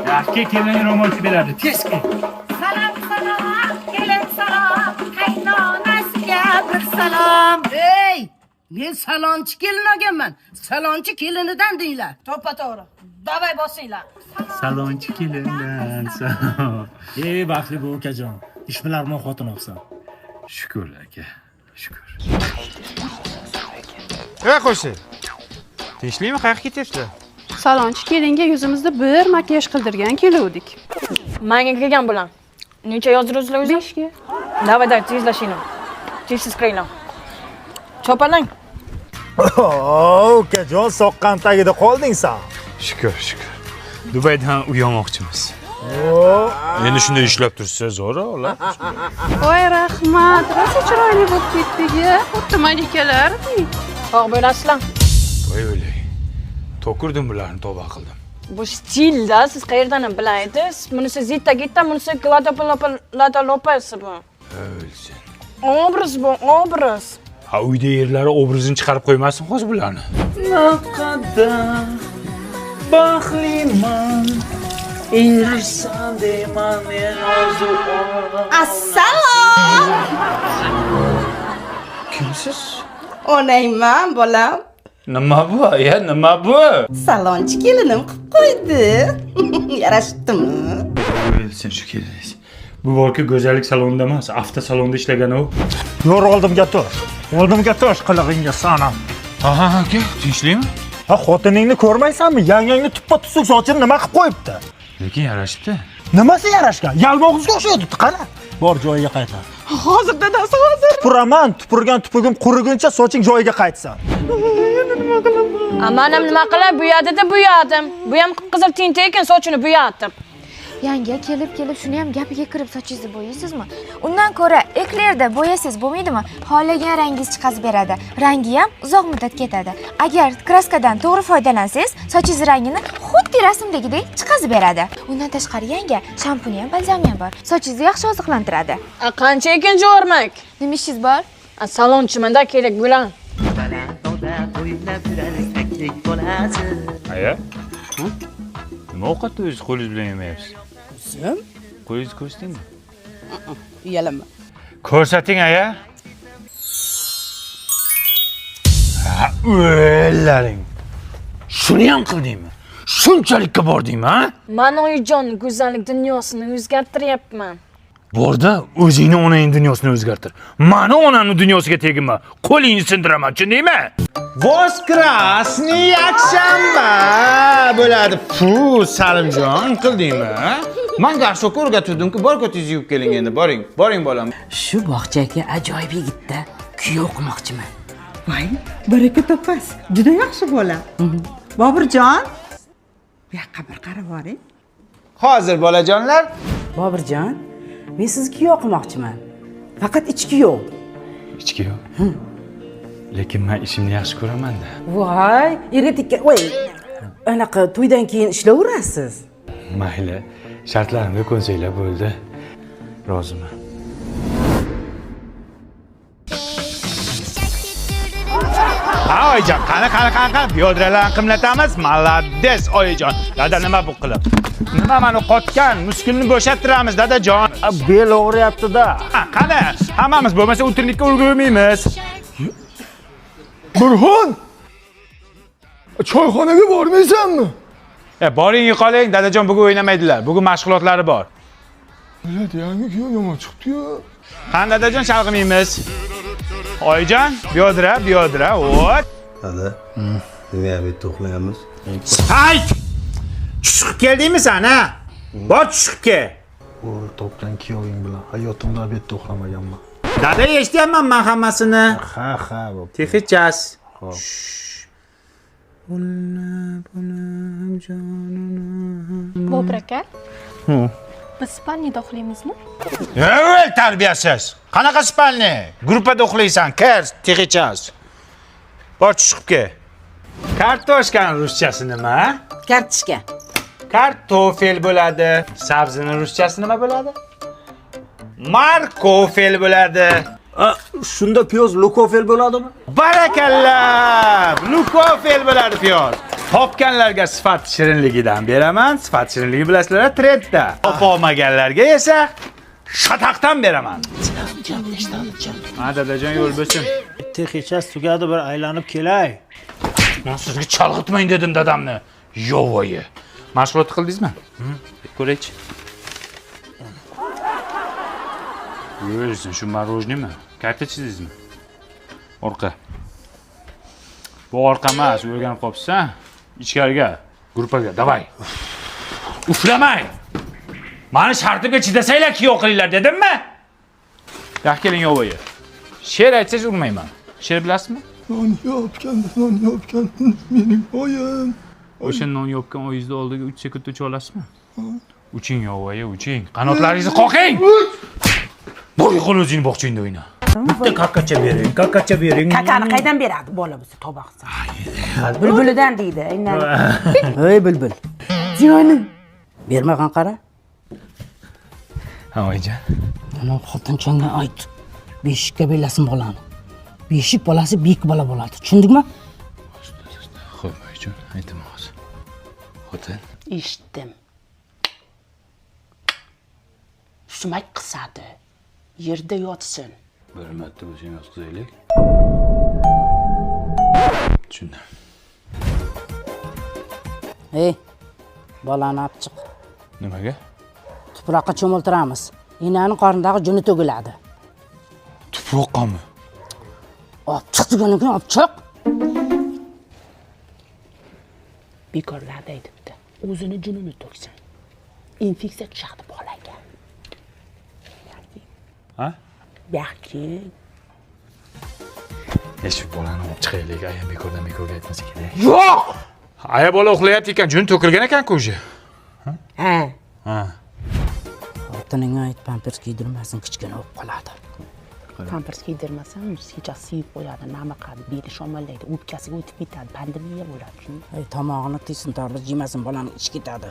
Yaxshi kelin ro'molchi beradi. Tez kel. Salom, salom, kelin salom, qaynonasiga bir salom. Ey, men salonchi kelin olganman. Salonchi kelinidan deylar. To'ppa to'g'ri. Davay bosinglar. Salonchi kelindan salom. Ey, baxtli bu ukajon. Ishbilarmon xotin olsan. Shukr aka. Shukr. Qo'shi. Tinchlikmi? Qayerga ketyapsizlar? Salonchi kelinga yuzimizda bir makiyaj qildirgan keluvdik. Menga kelgan bilan. Necha yozdiringizlar o'zi? 5 ga. Davay, tezlashing. Tezsiz qiringlar. Chopalang. Ukajon, soqqan tagida qolding sen. Shukr. Dubaydan uyalmoqchimiz. Endi shunday ishlab tursiz, zo'ra, ola. Voy rahmat, rosa chiroyli bo'lib ketdik-ya. Xuddi malikalardek. Tog' bo'lasizlar. Voy o'lay. To'kurdim bularni, tavba qildim. Bu stilda siz qayerdan bilaysiz? Bunisi zitta gitta, bunisi lata lopasi bu. O'lsin. Obraz bu, obraz. Ha, uyda yerlari obrazini chiqarib qo'ymasin hozir bularni. Naqadar baxtliman. Erishsam deyman men orzu olaman. Assalom. Kimsiz? Onayman, bolam. Nima bu? Nima bu? Salonchi kelinim qilib qo'ydi. Yarashdimi? O'lsin shu kelingiz. Bu borki go'zallik salonida emas, avtosalonda ishlagan u. Yo'q, oldimga tur. Oldimga tur, qilig'ingga sanam. Aha, aka, tinchlikmi? Ha, xotiningni ko'rmaysanmi? Yangangni tuppa-tusuq sochini nima qilib qo'yibdi? Lekin yarashibdi. Nimasi yarashgan? Yalmog'izga o'xshaydi, qani? Bor joyiga qaytar. Hozir dadasi hozir. Tupuraman, tupurgan tupugim quriguncha soching joyiga qaytsin. Amanam nima qilay, buyadi-da buyadim. Bu ham qizil tinta ekan, sochini buyatdim. Yanga kelib shuni ham gapiga kirib sochingizni bo'yaysizmi? Undan ko'ra eklerda bo'yasangiz bo'lmaydimi? Xohlagan rangingiz chiqazib beradi. Rangi ham uzoq muddat ketadi. Agar kraskadan to'g'ri foydalansangiz, sochingiz rangini xuddi rasmdagidek chiqazib beradi. Undan tashqari yanga shampuni ham, balzami ham bor. Sochingizni yaxshi oziqlantiradi. Qancha ekan jo'rmak? Nima ishingiz bor? Salonchimanda kerak bo'lan. Aya? Nima ovqatni o'zingiz qo'lingiz bilan yemayapsiz? O'zim? Qo'lingizni ko'rsatingmi? Uyalaman. Ko'rsating, aya. Ha, o'llaring. Shuni ham qildingmi? Shunchalikka bordingmi, ha? Men oyijon go'zallik dunyosini o'zgartiryapman. Borda o'zingni onangning dunyosini o'zgartir. Mani onamning dunyosiga teginma. Qo'lingni sindiraman, tushundingmi? Voskrasniy yakshanba bo'ladi. Fu, Salimjon, qildingmi? Menga ashyoq o'rgatuvdim-ku, bor ko'tingizni yuvib keling endi, boring. Boring bolam. Shu bog'chaga ajoyib yigitda kuyov qilmoqchiman. Voy, baraka topasiz. Juda yaxshi bola. Bobirjon, bu yoqqa bir qarab boring. Hozir bolajonlar. Bobirjon, men sizga kuyov qilmoqchiman. Faqat ichki kuyov. Ichki yo'q. Lekin men ishimni yaxshi ko'raman-da. Voy, erga voy. Anaqa to'ydan keyin ishlayverasiz. Mayli, shartlarimga ko'nsanglar bo'ldi. Roziman. Ha, oyijon, qani, piyodalarni qimlatamiz. Malades, oyijon. Dada nima bu qilib? Nima meni qotgan muskilni bo'shattiramiz, dadajon. Bel og'riyapti-da. Ha, qani, hammamiz bo'lmasa o'tirlikka ulgurmaymiz. Burxon! Choyxonaga bormaysanmi? Boring, yo'qoling, dadajon bugun o'ynamaydilar. Bugun mashg'ulotlari bor. Millat, yangi kuyov yomon chiqdi-yu. Qani dadajon chalg'imaymiz. Oyijon, biyodira, o't. Dada, nima bu yerda uxlayapmiz? Hayt! Chiqib keldingmi sen, ha? Bor chiqib kel. Topgan kuyoving bilan hayotimda bu yerda uxlamaganman. Dada, eshityapman men hammasini. Ha, bo'p. Texchas. Xo'p. Bobur aka. Biz spalniyada uxlaymizmi? Ey, tarbiyasiz. Qanaqa spalni? Gruppada uxlaysan, kir, texchas. Bor chiqib kel. Kartoshkani ruschasi nima? Kartishka. Kartofel bo'ladi. Sabzini ruschasi nima bo'ladi? Markofel bo'ladi. Shunda piyoz lukofel bo'ladimi? Barakallah! Lukofel bo'ladi piyoz. Topganlarga sifat shirinligidan beraman. Sifat shirinligi bilasizlar, trendda. Topolmaganlarga esa shataqdan beraman. Ha, dadajon yo'l bo'lsin. Bitta kechasi tugadi, bir aylanib kelay. Men sizga chalg'itmang dedim dadamni. Yo'voyi. Mashg'ulot qildingizmi? Ko'raychi. Yo'lsin, shu marojnimi? Karta chizdingizmi? Orqa. Bu orqa emas, o'rganib qolibsan. Ichkariga, gruppaga, davay. Uflamang. Mani shartimga chidasanglar kiyov qilinglar dedimmi? Yaxshi keling yo'voyi. She'r aytsangiz urmayman. She'r bilasizmi? Non yopgan, mening oyim. O'sha non yopgan oyingizni oldiga 3 sekund ucha olasizmi? Uching yo'voyi, uching. Qanotlaringizni qoqing. Bo'g'il o'zingni bog'changda o'yna. Bitta kakkacha bering, Kakani qaydan beradi bola bo'lsa, to'baqsa. Bulbulidan deydi, aynan. Ey bulbul. Jonim. Bermagan qara. Ha, oyijon. Ana xotinchangga ayt. Beshikka belasin bolani. Beshik bolasi bek bola bo'ladi. Tushundingmi? Xo'p, oyijon, aytaman hozir. Xotin. Eshitdim. Sumak qisadi. Yerda yotsin. Bir marta bo'lsa yotqizaylik. Tushundim. Ey, bolani olib chiq. Nimaga? Tuproqqa cho'miltiramiz. Enani qornidagi juni to'giladi. Tuproqqami? Olib chiq degandan keyin olib chiq. Bekorlar deydi-da. O'zini junini to'ksin. Infeksiya tushadi bolaga. Ha? Yaxshi. Shu bolani olib chiqaylik, ayam bekordan bekorga aytmasa kerak. Yo'q! Aya bola uxlayapti ekan, jun to'kilgan ekan-ku o'sha. Ha. Ha. Xotiningga ayt, pampers kiydirmasin, kichkina bo'lib qoladi. Pampers kiydirmasam, kechasi siyib qo'yadi, nima qiladi, beli shomallaydi, o'pkasiga o'tib ketadi, pandemiya bo'ladi. Ey, tomog'ini tiysin, tarbiz yemasin, bolani ichib ketadi.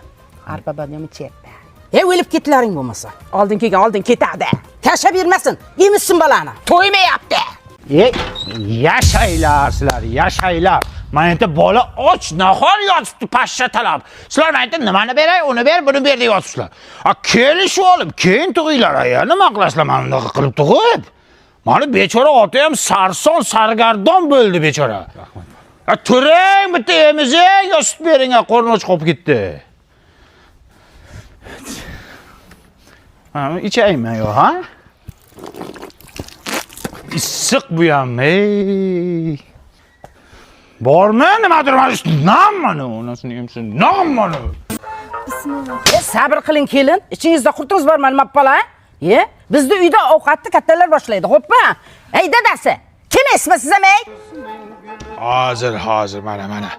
Arpa badami cheppa. Ey, o'lib ketlaring bo'lmasa. Oldin kelgan oldin ketadi. Tashlab bermasin, yemissin bolani. To'ymayapti. Ey, yashaylar sizlar, yashaylar. Men endi bola och, nahor yotibdi pashsha talab. Sizlar men endi nimani beray, uni ber, buni ber deb yotibsizlar. Kelishib olib, keyin tug'inglar aya. Nima qilasizlar mana bunaqa qilib tug'ib? Mana bechora ota ham sarson, sargardon bo'ldi bechora. Turing, bitta emizing, yo sut bering, qorni och qolib ketdi. Ha, ichaymi yo, ha? Issiq bu ham, ey. Bormi? Nimadir mana shu nammani, onasini emsin, nammani. Bismillah. Sabr qiling kelin, ichingizda qurtingiz bormi nima bola? Bizda uyda ovqatni kattalar boshlaydi, xo'pmi? Ey dadasi, kim esmisiz ham ey? Hozir mana.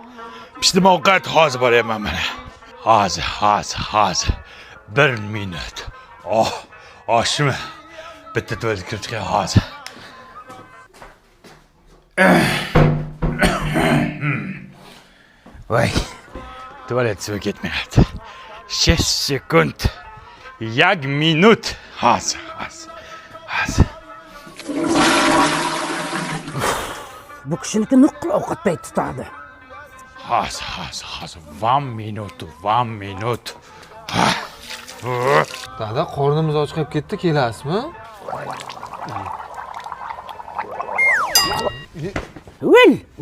Pishdim ovqat hozir boryapman mana. Hozir. 1 minut. Oshmi? Bitta tuvalet kirib chiqay hozir. Voy. Tuvalet suvi ketmayapti. 6 sekund. 1 minut. Hozir. Bu kishiniki nuqul ovqat payti tutadi. Hozir. 1 minut. Dada, qornimiz och qolib ketdi, kelasizmi?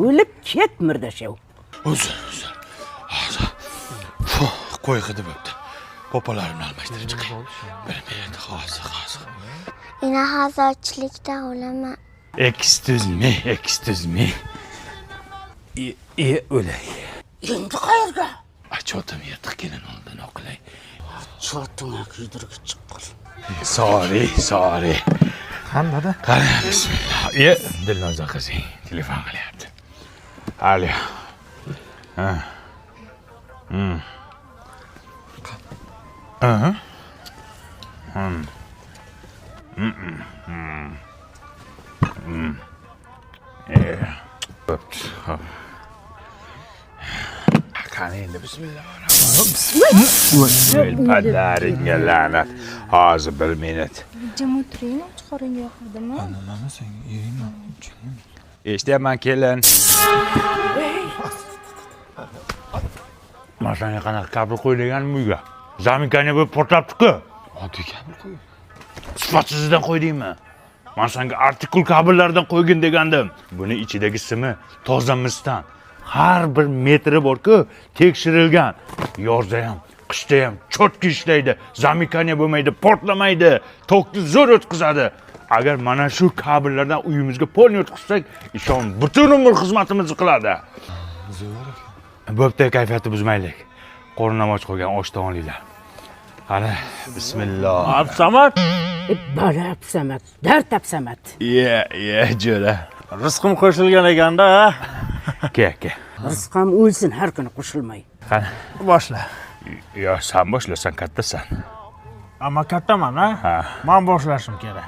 O'lib ket mirdashav. Uzr. Hozir. Qo'y hidi bo'pti. Popolarimni almashtirib chiqay. 1 minut hozir. Ina hozirchilikda o'laman. Excuse me. O'lay. Endi qayerga? Achotim yirtiq kelin oldin o'qilay. Chotinga kiydirib chiqqan. Sorry. Qani dada? Qani, bismillah. Dilnoza qizing telefon qilyapti. Alo. Ha. Qani endi bismillahirrohmanirrohim. Padaringga la'nat. Hozir 1 minut. Jim o'tiring, chiqaring yoqdimi? Nimami sen yeyman? Eshityapman kelin. Men senga qanaqa kabel qo'y deganim uyga. Zaminkani bo'lib portlabdi-ku. Oddiy kabel qo'y. Sifatsizdan qo'y deyman. Men senga artikul kabellardan qo'ygin degandim. Buni ichidagi simi toza misdan. Har bir metri bor-ku, tekshirilgan. Yozda ham, qishda ham cho'tki ishlaydi. Zaminkani bo'lmaydi, portlamaydi, tokni zo'r o'tkazadi. Agar mana shu kabellardan uyimizga polni o'tkazsak, ishon butun umr xizmatimizni qiladi. Bo'pti, kayfiyatni buzmaylik. Qo'rnim och qo'ygan oshdan olinglar. Qani, bismillah. Absamat. Bala Absamat, dard Absamat. Jo'ra. Rizqim qo'shilgan ekanda. Ke. Rizqim o'lsin har kuni qo'shilmay. Qani, Boshla. yo sen boshlasan, kattasan. Ammo kattaman, ha? Men boshlashim kerak.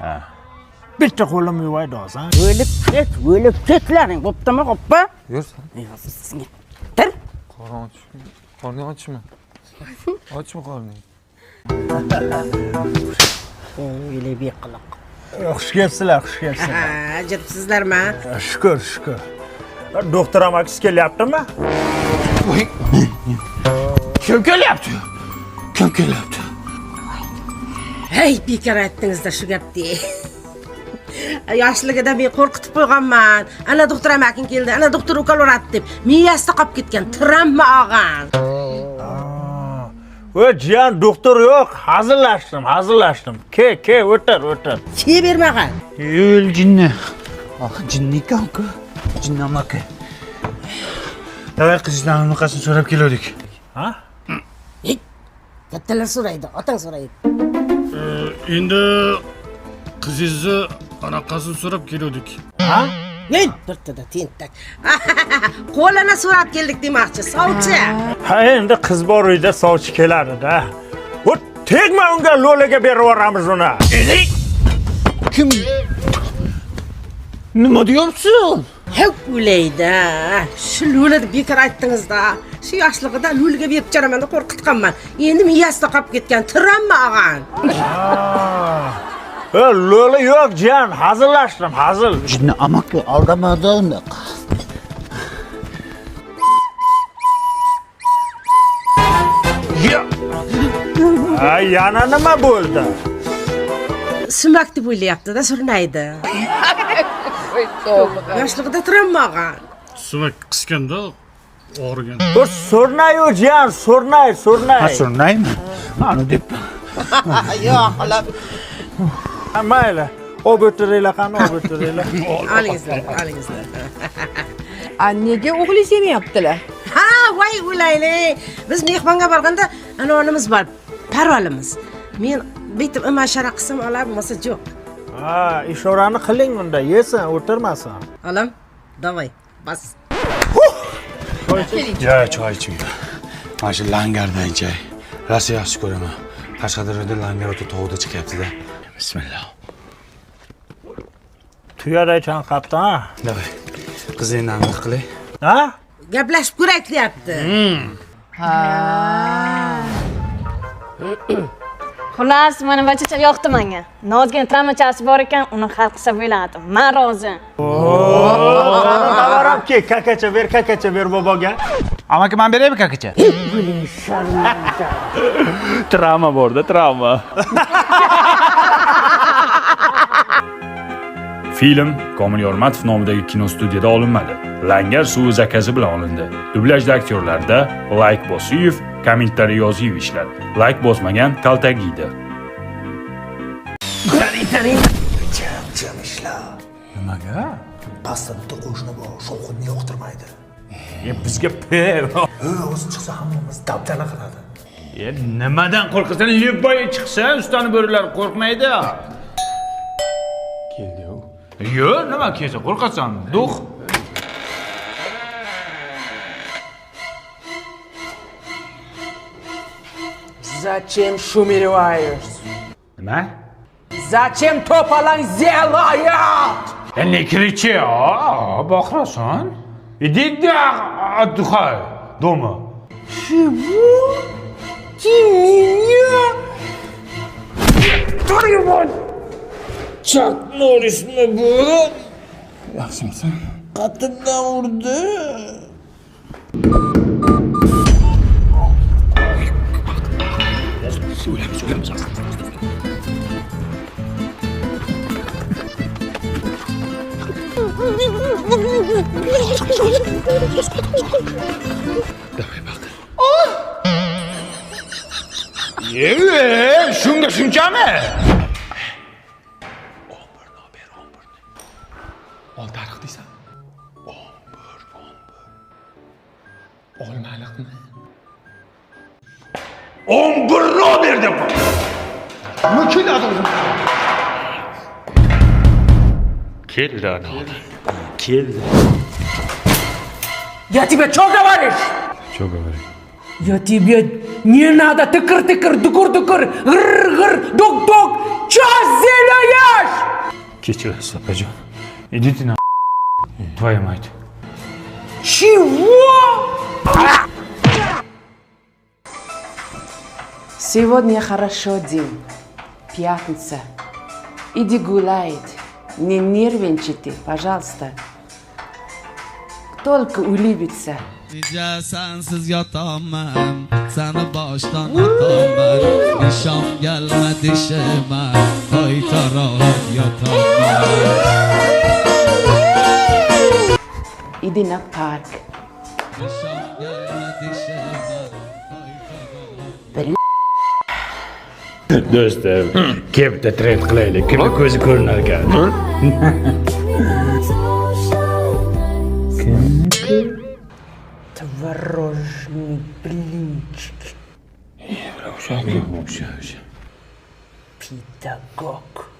Bitta qo'lim yuvaydi hozir. O'lib ketlaring, bo'ptimi, qoppa? Yursan. Sizga. Tir. Qorning ochmi? Ochmi qorning? O'ylay beqiliq. Xush kelibsizlar, xush kelibsizlar. Jiribsizlarmi? Shukr. Doktor amakis kelyaptimi? Kim kelyapti? Hey, bekor aytdingizda shu gapni. Yoshligida men qo'rqitib qo'yganman. Ana doktor amaking keldi, ana doktor ukol uratdi deb. Miyasida qolib ketgan tramma og'an. Voy, jiyan doktor yo'q, hazillashdim. Ke, o'tir. Ke bermagan. Yo'l jinni. Jinni ekan-ku. Jinni amaki. Davay qizlarning unaqasini so'rab keldik. Ha? Kattalar so'raydi, otang so'raydi. Endi qizingizni anaqasini so'rab keldik. Ha? Men birtada tentak. Qo'lini so'rab keldik demoqchi, sovchi. Ha, endi qiz bor uyda sovchi keladi-da. O tegma unga lo'laga berib yuboramiz uni. Kim? Nima deyapsan? Hep o'laydi. Shu lo'lada bekor aytdingizda. Shu yoshligida lo'liga berib jaraman deb qo'rqitganman. Endi miyasida qolib ketgan tramma og'an. Lo'la yo'q, jiyan, hazillashdim. Jinni amaki aldamadi unaqa. Yana nima bo'ldi? Sumak deb o'ylayapti-da, surnaydi. Yoshligida tramma og'an. Sumak qisganda og'rigan. So'rnayu jiyan, so'rnay. Ha, so'rnaymi? Mana deb. Yo'q, xolos. Mayli. O'tiringlar, qani o'tiringlar. Olingizlar. Nega o'g'lingiz yemayaptilar? Ha, voy o'laylik. Biz mehmonga borganda anonimiz bor, parvalimiz. Men bitib imashara qilsam olamiz, yo'q. Ha, ishorani qiling unda, yesin, o'tirmasin. Olam, davay, bas. Ya, choy iching. Mana shu langardan chay. Rosa yaxshi ko'raman. Qashqadaryoda langar o'ta tog'da chiqyapti-da. Bismillah. Tuyaday chanqabdi, ha? Davay. Qizingni aniq qilay. Ha? Gaplashib ko'rak deyapti. Xullas, mana bachacha yoqdi menga. Nozgina tramachasi bor ekan, uni hal qilsa bo'ladi. Men rozi. Tavaram ke, kakacha ber boboga. Amaki, men beraymi kakacha? Travma borda, travma. Film Komil Yormatov nomidagi kinostudiyada olinmadi. Langar suvi zakazi bilan olindi. Dublyajda aktyorlarda Like Bosiyev, kommentariy Yoziyev ishladi. Like bosmagan kaltagiydi. Jam ishlar. Nimaga? Pastda bitta qo'shni bor, shovqinni yoqtirmaydi. Bizga per. O'zi chiqsa hammamiz dabdala qiladi. Nimadan qo'rqasan? Lebboy chiqsa, ustani bo'rilar qo'rqmaydi. Keldi-ku. Yo'q, nima kelsa qo'rqasan? Duh. Зачем шумереваешь? Nima? Зачем to'palang zelает? Ne кричи, бахраsan. Иди отдыхай дома. Чего? Ты меня? Твою Чак Норрисmi bu? Yaxshimisan? Qattiqdan urdi. Shunga shunchami? Oltariq deysan. Olmaliqmi? 11 Robert deb. Nima keladi o'zim? Keldi ana. Keldi. Я тебе что говоришь? Что говорит? Я тебе не надо тыкыр-тыкыр, дукур-дукур, гр-гр, дук-дук. Чё зелёешь? Кечирasiz, Сапаjon. Идите на твою мать. Чего? Сегодня хорошо день. Пятница. Иди гулять. Не нервничайте, пожалуйста. Только улыбиться. Nice sensiz yotaman, seni boshdan ataman. Nishon gelmedi shima, hoy taraf yotaman. Иди на парк. Nishon gelmedi shima, hoy taraf. Do'stim, kepda trend qilaylik. Kimni ko'zi ko'rinar ekan? Творожный блинчик. O'sha. Педагог.